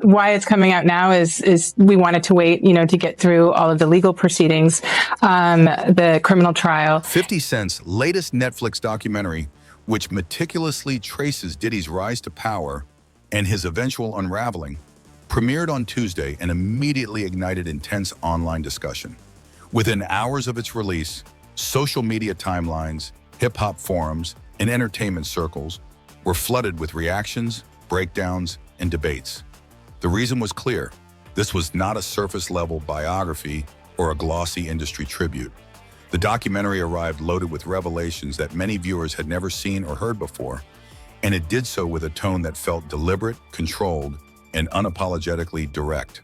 why it's coming out now is we wanted to wait, to get through all of the legal proceedings, the criminal trial. 50 Cent's latest Netflix documentary, which meticulously traces Diddy's rise to power and his eventual unraveling, premiered on Tuesday and immediately ignited intense online discussion. Within hours of its release, social media timelines, hip-hop forums, and entertainment circles were flooded with reactions, breakdowns, and debates. The reason was clear. This was not a surface-level biography or a glossy industry tribute. The documentary arrived loaded with revelations that many viewers had never seen or heard before, and it did so with a tone that felt deliberate, controlled, and unapologetically direct.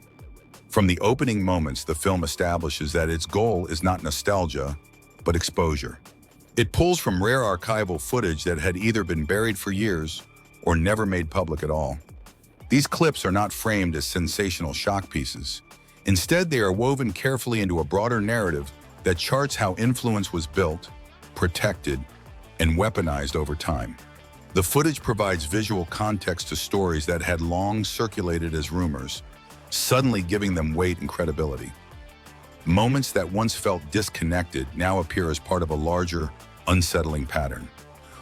From the opening moments, the film establishes that its goal is not nostalgia, but exposure. It pulls from rare archival footage that had either been buried for years or never made public at all. These clips are not framed as sensational shock pieces. Instead, they are woven carefully into a broader narrative that charts how influence was built, protected, and weaponized over time. The footage provides visual context to stories that had long circulated as rumors, suddenly giving them weight and credibility. Moments that once felt disconnected now appear as part of a larger, unsettling pattern.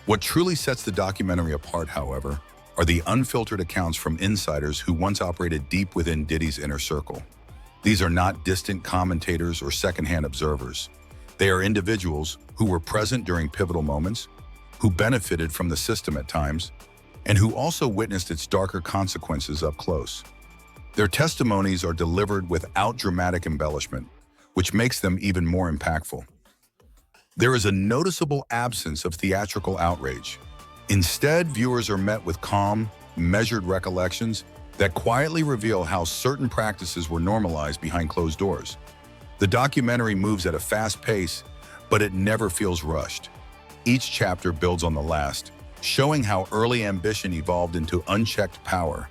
What truly sets the documentary apart, however, are the unfiltered accounts from insiders who once operated deep within Diddy's inner circle. These are not distant commentators or secondhand observers. They are individuals who were present during pivotal moments, who benefited from the system at times, and who also witnessed its darker consequences up close. Their testimonies are delivered without dramatic embellishment, which makes them even more impactful. There is a noticeable absence of theatrical outrage. Instead, viewers are met with calm, measured recollections that quietly reveal how certain practices were normalized behind closed doors. The documentary moves at a fast pace, but it never feels rushed. Each chapter builds on the last, showing how early ambition evolved into unchecked power,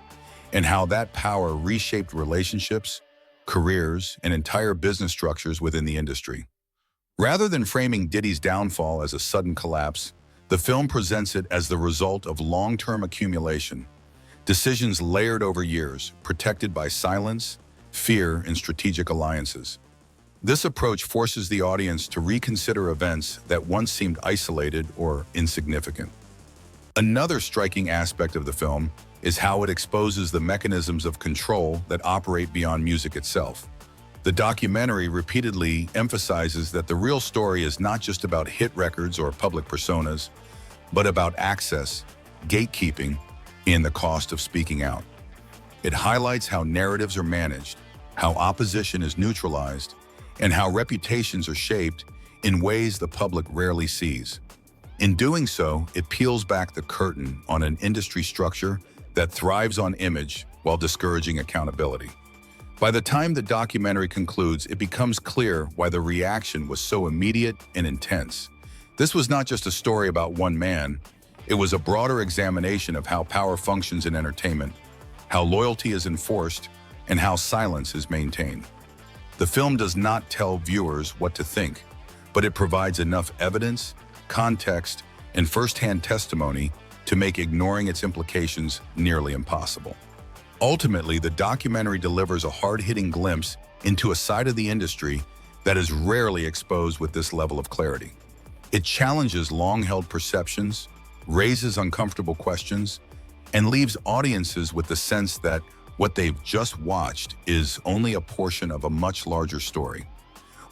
and how that power reshaped relationships, careers, and entire business structures within the industry. Rather than framing Diddy's downfall as a sudden collapse, the film presents it as the result of long-term accumulation, decisions layered over years, protected by silence, fear, and strategic alliances. This approach forces the audience to reconsider events that once seemed isolated or insignificant. Another striking aspect of the film is how it exposes the mechanisms of control that operate beyond music itself. The documentary repeatedly emphasizes that the real story is not just about hit records or public personas, but about access, gatekeeping, and the cost of speaking out. It highlights how narratives are managed, how opposition is neutralized, and how reputations are shaped in ways the public rarely sees. In doing so, it peels back the curtain on an industry structure that thrives on image while discouraging accountability. By the time the documentary concludes, it becomes clear why the reaction was so immediate and intense. This was not just a story about one man. It was a broader examination of how power functions in entertainment, how loyalty is enforced, and how silence is maintained. The film does not tell viewers what to think, but it provides enough evidence, context, and first-hand testimony to make ignoring its implications nearly impossible. Ultimately, the documentary delivers a hard-hitting glimpse into a side of the industry that is rarely exposed with this level of clarity. It challenges long-held perceptions, raises uncomfortable questions, and leaves audiences with the sense that what they've just watched is only a portion of a much larger story,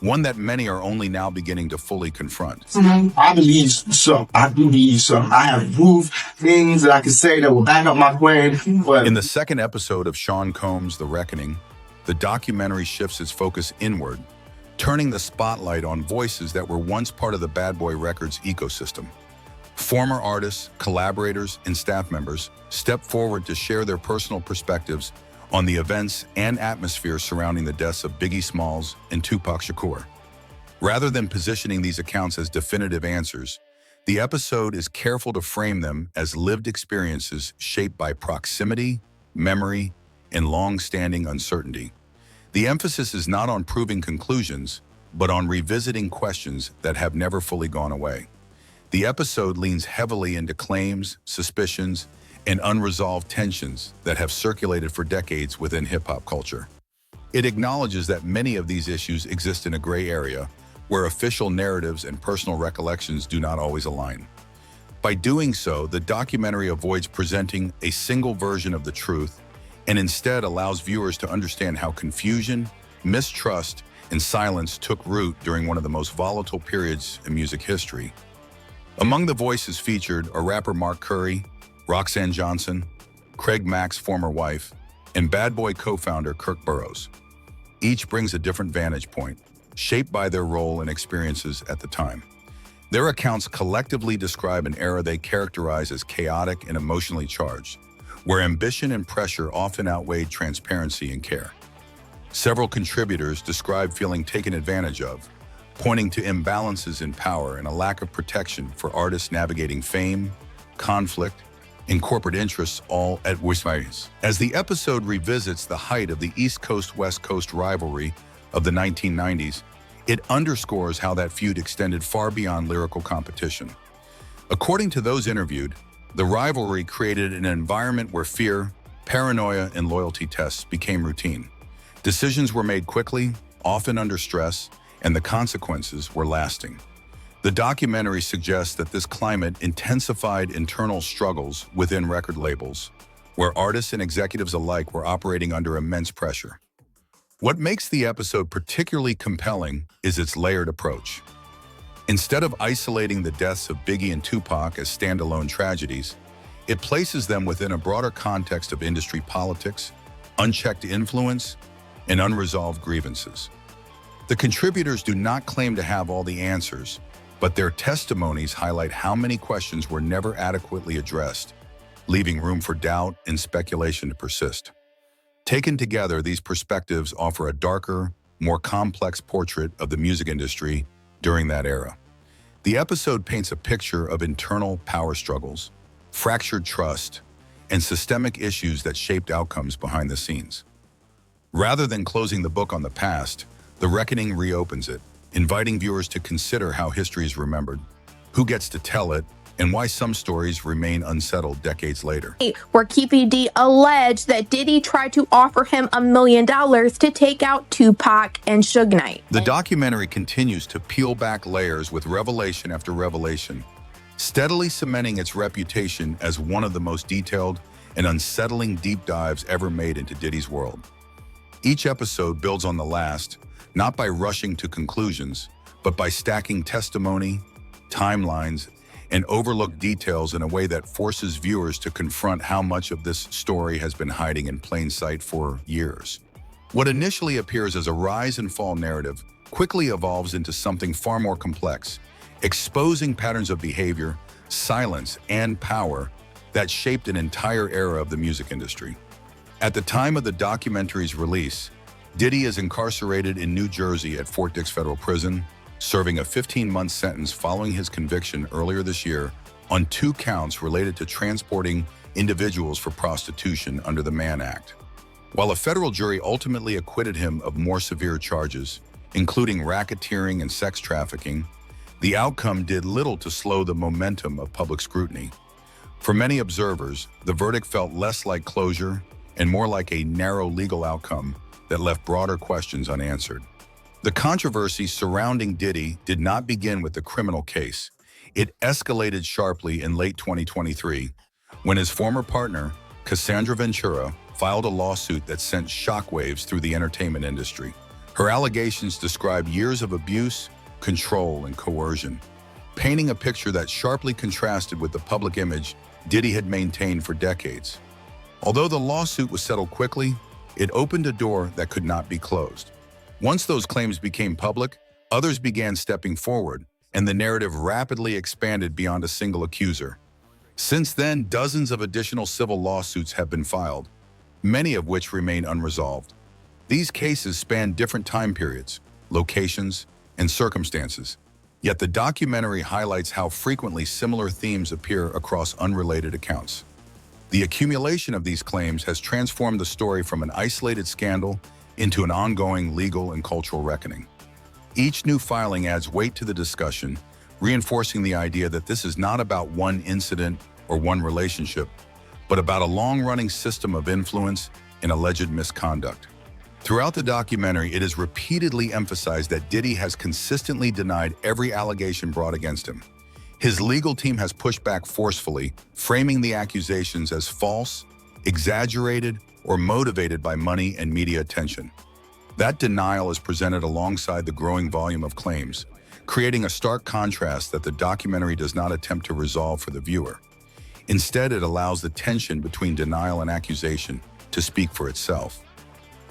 one that many are only now beginning to fully confront. I believe so. I do believe so. I have proved things that I can say that will back up my claim. But in the second episode of Sean Combs' The Reckoning, the documentary shifts its focus inward, turning the spotlight on voices that were once part of the Bad Boy Records ecosystem. Former artists, collaborators, and staff members step forward to share their personal perspectives on the events and atmosphere surrounding the deaths of Biggie Smalls and Tupac Shakur. Rather than positioning these accounts as definitive answers, the episode is careful to frame them as lived experiences shaped by proximity, memory, and long-standing uncertainty. The emphasis is not on proving conclusions, but on revisiting questions that have never fully gone away. The episode leans heavily into claims, suspicions, and unresolved tensions that have circulated for decades within hip-hop culture. It acknowledges that many of these issues exist in a gray area where official narratives and personal recollections do not always align. By doing so, the documentary avoids presenting a single version of the truth and instead allows viewers to understand how confusion, mistrust, and silence took root during one of the most volatile periods in music history. Among the voices featured are rapper Mark Curry, Roxanne Johnson, Craig Mack's former wife, and Bad Boy co-founder Kirk Burroughs. Each brings a different vantage point, shaped by their role and experiences at the time. Their accounts collectively describe an era they characterize as chaotic and emotionally charged, where ambition and pressure often outweighed transparency and care. Several contributors describe feeling taken advantage of, pointing to imbalances in power and a lack of protection for artists navigating fame, conflict, and corporate interests all at once. As the episode revisits the height of the East Coast-West Coast rivalry of the 1990s, it underscores how that feud extended far beyond lyrical competition. According to those interviewed, the rivalry created an environment where fear, paranoia, and loyalty tests became routine. Decisions were made quickly, often under stress, and the consequences were lasting. The documentary suggests that this climate intensified internal struggles within record labels, where artists and executives alike were operating under immense pressure. What makes the episode particularly compelling is its layered approach. Instead of isolating the deaths of Biggie and Tupac as standalone tragedies, it places them within a broader context of industry politics, unchecked influence, and unresolved grievances. The contributors do not claim to have all the answers, but their testimonies highlight how many questions were never adequately addressed, leaving room for doubt and speculation to persist. Taken together, these perspectives offer a darker, more complex portrait of the music industry during that era. The episode paints a picture of internal power struggles, fractured trust, and systemic issues that shaped outcomes behind the scenes. Rather than closing the book on the past, The Reckoning reopens it, inviting viewers to consider how history is remembered, who gets to tell it, and why some stories remain unsettled decades later. Where Keefy D alleged that Diddy tried to offer him $1 million to take out Tupac and Suge Knight. The documentary continues to peel back layers with revelation after revelation, steadily cementing its reputation as one of the most detailed and unsettling deep dives ever made into Diddy's world. Each episode builds on the last, not by rushing to conclusions, but by stacking testimony, timelines, and overlooked details in a way that forces viewers to confront how much of this story has been hiding in plain sight for years. What initially appears as a rise and fall narrative quickly evolves into something far more complex, exposing patterns of behavior, silence, and power that shaped an entire era of the music industry. At the time of the documentary's release, Diddy is incarcerated in New Jersey at Fort Dix Federal Prison, serving a 15-month sentence following his conviction earlier this year on 2 counts related to transporting individuals for prostitution under the Mann Act. While a federal jury ultimately acquitted him of more severe charges, including racketeering and sex trafficking, the outcome did little to slow the momentum of public scrutiny. For many observers, the verdict felt less like closure and more like a narrow legal outcome that left broader questions unanswered. The controversy surrounding Diddy did not begin with the criminal case. It escalated sharply in late 2023 when his former partner, Cassandra Ventura, filed a lawsuit that sent shockwaves through the entertainment industry. Her allegations describe years of abuse, control, and coercion, painting a picture that sharply contrasted with the public image Diddy had maintained for decades. Although the lawsuit was settled quickly, it opened a door that could not be closed. Once those claims became public, others began stepping forward, and the narrative rapidly expanded beyond a single accuser. Since then, dozens of additional civil lawsuits have been filed, many of which remain unresolved. These cases span different time periods, locations, and circumstances, yet the documentary highlights how frequently similar themes appear across unrelated accounts. The accumulation of these claims has transformed the story from an isolated scandal into an ongoing legal and cultural reckoning. Each new filing adds weight to the discussion, reinforcing the idea that this is not about one incident or one relationship, but about a long-running system of influence and alleged misconduct. Throughout the documentary, it is repeatedly emphasized that Diddy has consistently denied every allegation brought against him. His legal team has pushed back forcefully, framing the accusations as false, exaggerated, or motivated by money and media attention. That denial is presented alongside the growing volume of claims, creating a stark contrast that the documentary does not attempt to resolve for the viewer. Instead, it allows the tension between denial and accusation to speak for itself.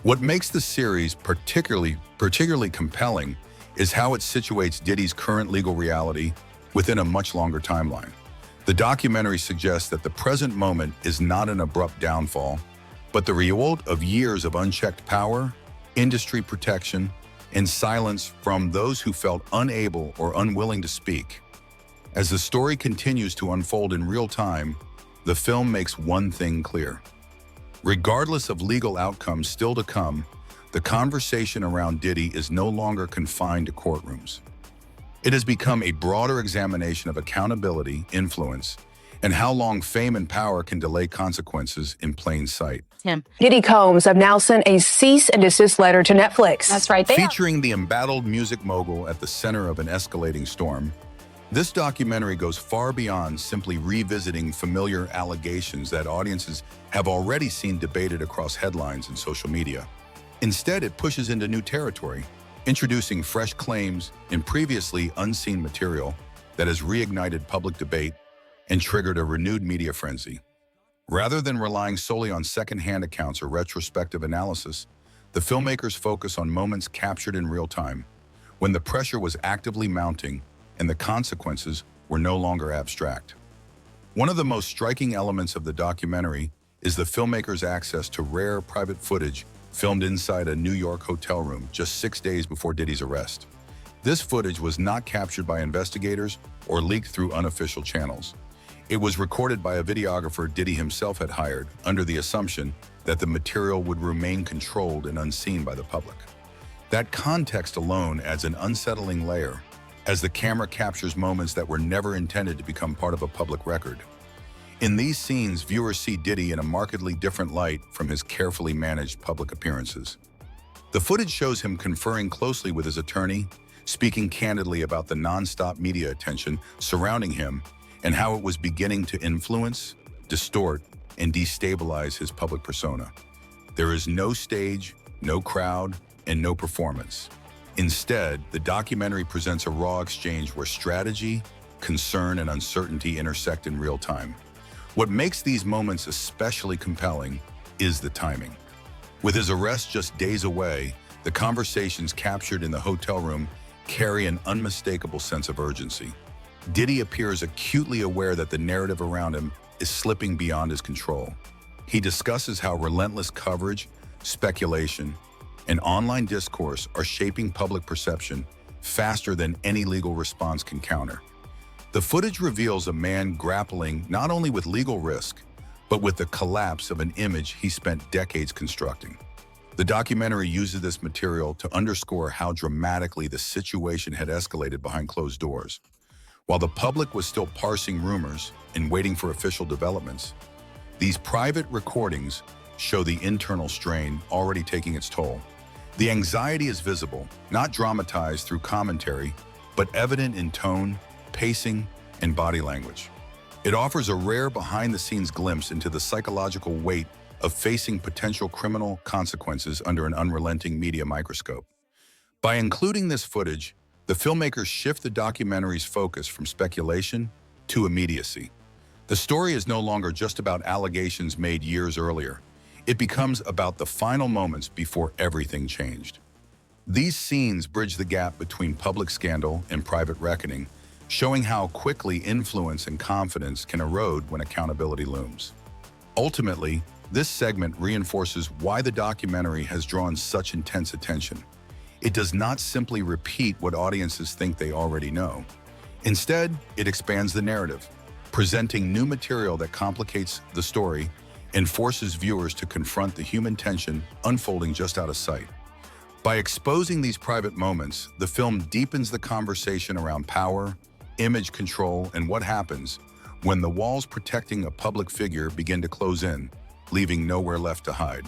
What makes the series particularly compelling is how it situates Diddy's current legal reality within a much longer timeline. The documentary suggests that the present moment is not an abrupt downfall, but the result of years of unchecked power, industry protection, and silence from those who felt unable or unwilling to speak. As the story continues to unfold in real time, the film makes one thing clear. Regardless of legal outcomes still to come, the conversation around Diddy is no longer confined to courtrooms. It has become a broader examination of accountability, influence, and how long fame and power can delay consequences in plain sight. Diddy Combs have now sent a cease and desist letter to Netflix. That's right. Featuring the embattled music mogul at the center of an escalating storm, this documentary goes far beyond simply revisiting familiar allegations that audiences have already seen debated across headlines and social media. Instead, it pushes into new territory, introducing fresh claims in previously unseen material that has reignited public debate and triggered a renewed media frenzy. Rather than relying solely on second-hand accounts or retrospective analysis, the filmmakers focus on moments captured in real time, when the pressure was actively mounting and the consequences were no longer abstract. One of the most striking elements of the documentary is the filmmakers' access to rare private footage filmed inside a New York hotel room just 6 days before Diddy's arrest. This footage was not captured by investigators or leaked through unofficial channels. It was recorded by a videographer Diddy himself had hired under the assumption that the material would remain controlled and unseen by the public. That context alone adds an unsettling layer, as the camera captures moments that were never intended to become part of a public record. In these scenes, viewers see Diddy in a markedly different light from his carefully managed public appearances. The footage shows him conferring closely with his attorney, speaking candidly about the non-stop media attention surrounding him and how it was beginning to influence, distort, and destabilize his public persona. There is no stage, no crowd, and no performance. Instead, the documentary presents a raw exchange where strategy, concern, and uncertainty intersect in real time. What makes these moments especially compelling is the timing. With his arrest just days away, the conversations captured in the hotel room carry an unmistakable sense of urgency. Diddy appears acutely aware that the narrative around him is slipping beyond his control. He discusses how relentless coverage, speculation, and online discourse are shaping public perception faster than any legal response can counter. The footage reveals a man grappling not only with legal risk, but with the collapse of an image he spent decades constructing. The documentary uses this material to underscore how dramatically the situation had escalated behind closed doors. While the public was still parsing rumors and waiting for official developments, these private recordings show the internal strain already taking its toll. The anxiety is visible, not dramatized through commentary, but evident in tone, pacing, and body language. It offers a rare behind-the-scenes glimpse into the psychological weight of facing potential criminal consequences under an unrelenting media microscope. By including this footage, the filmmakers shift the documentary's focus from speculation to immediacy. The story is no longer just about allegations made years earlier. It becomes about the final moments before everything changed. These scenes bridge the gap between public scandal and private reckoning, showing how quickly influence and confidence can erode when accountability looms. Ultimately, this segment reinforces why the documentary has drawn such intense attention. It does not simply repeat what audiences think they already know. Instead, it expands the narrative, presenting new material that complicates the story and forces viewers to confront the human tension unfolding just out of sight. By exposing these private moments, the film deepens the conversation around power, image control, and what happens when the walls protecting a public figure begin to close in, leaving nowhere left to hide.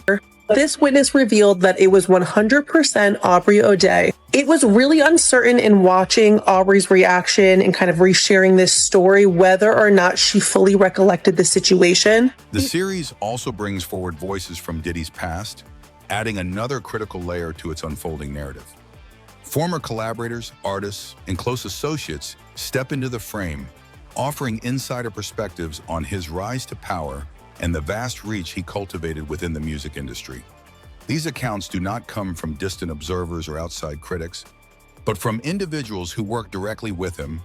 This witness revealed that it was 100% Aubrey O'Day. It was really uncertain in watching Aubrey's reaction and kind of resharing this story whether or not she fully recollected the situation. The series also brings forward voices from Diddy's past, adding another critical layer to its unfolding narrative. Former collaborators, artists, and close associates step into the frame, offering insider perspectives on his rise to power and the vast reach he cultivated within the music industry. These accounts do not come from distant observers or outside critics, but from individuals who worked directly with him,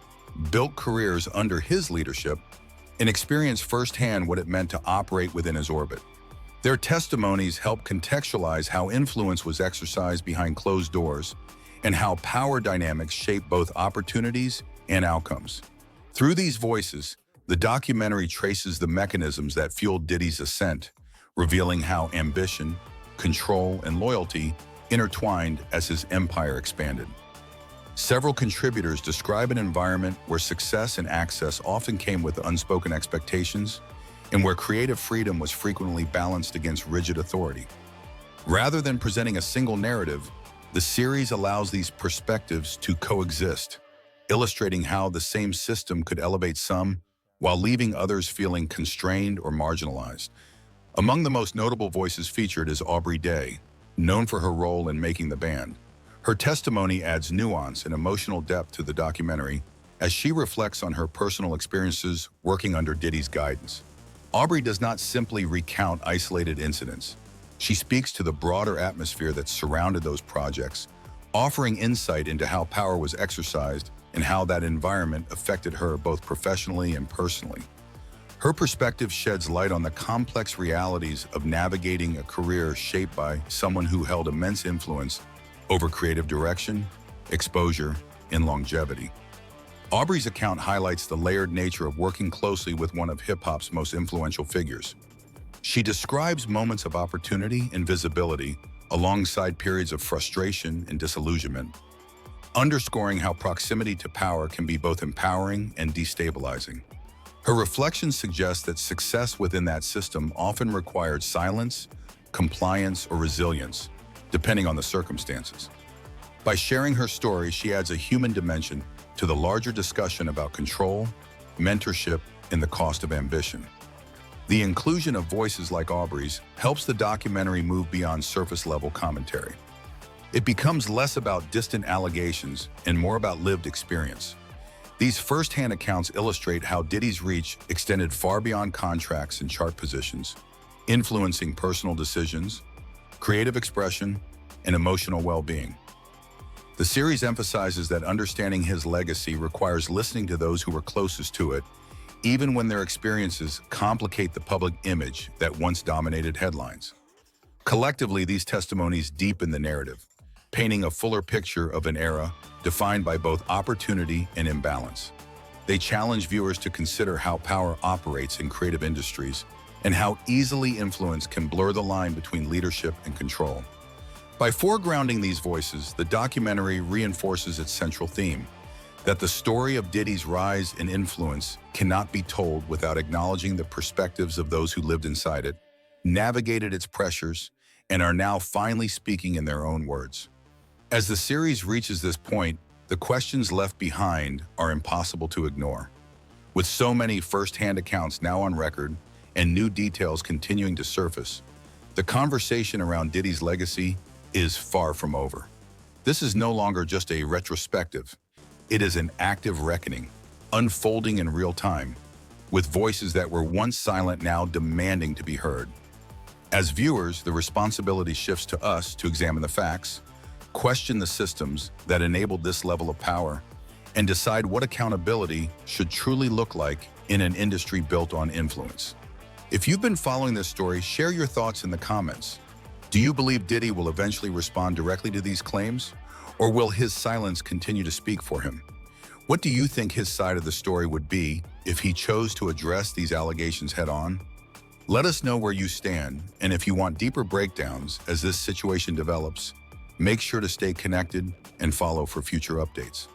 built careers under his leadership, and experienced firsthand what it meant to operate within his orbit. Their testimonies help contextualize how influence was exercised behind closed doors and how power dynamics shape both opportunities and outcomes. Through these voices, the documentary traces the mechanisms that fueled Diddy's ascent, revealing how ambition, control, and loyalty intertwined as his empire expanded. Several contributors describe an environment where success and access often came with unspoken expectations and where creative freedom was frequently balanced against rigid authority. Rather than presenting a single narrative, the series allows these perspectives to coexist, illustrating how the same system could elevate some while leaving others feeling constrained or marginalized. Among the most notable voices featured is Aubrey Day, known for her role in making the band. Her testimony adds nuance and emotional depth to the documentary as she reflects on her personal experiences working under Diddy's guidance. Aubrey does not simply recount isolated incidents. She speaks to the broader atmosphere that surrounded those projects, offering insight into how power was exercised and how that environment affected her both professionally and personally. Her perspective sheds light on the complex realities of navigating a career shaped by someone who held immense influence over creative direction, exposure, and longevity. Aubrey's account highlights the layered nature of working closely with one of hip-hop's most influential figures. She describes moments of opportunity and visibility alongside periods of frustration and disillusionment, underscoring how proximity to power can be both empowering and destabilizing. Her reflections suggest that success within that system often required silence, compliance, or resilience, depending on the circumstances. By sharing her story, she adds a human dimension to the larger discussion about control, mentorship, and the cost of ambition. The inclusion of voices like Aubrey's helps the documentary move beyond surface-level commentary. It becomes less about distant allegations and more about lived experience. These first-hand accounts illustrate how Diddy's reach extended far beyond contracts and chart positions, influencing personal decisions, creative expression, and emotional well-being. The series emphasizes that understanding his legacy requires listening to those who were closest to it, even when their experiences complicate the public image that once dominated headlines. Collectively, these testimonies deepen the narrative, painting a fuller picture of an era defined by both opportunity and imbalance. They challenge viewers to consider how power operates in creative industries and how easily influence can blur the line between leadership and control. By foregrounding these voices, the documentary reinforces its central theme, that the story of Diddy's rise and influence cannot be told without acknowledging the perspectives of those who lived inside it, navigated its pressures, and are now finally speaking in their own words. As the series reaches this point, the questions left behind are impossible to ignore. With so many first-hand accounts now on record and new details continuing to surface, the conversation around Diddy's legacy is far from over. This is no longer just a retrospective. It is an active reckoning, unfolding in real time, with voices that were once silent now demanding to be heard. As viewers, the responsibility shifts to us to examine the facts, question the systems that enabled this level of power, and decide what accountability should truly look like in an industry built on influence. If you've been following this story, share your thoughts in the comments. Do you believe Diddy will eventually respond directly to these claims, or will his silence continue to speak for him? What do you think his side of the story would be if he chose to address these allegations head-on? Let us know where you stand, and if you want deeper breakdowns as this situation develops, make sure to stay connected and follow for future updates.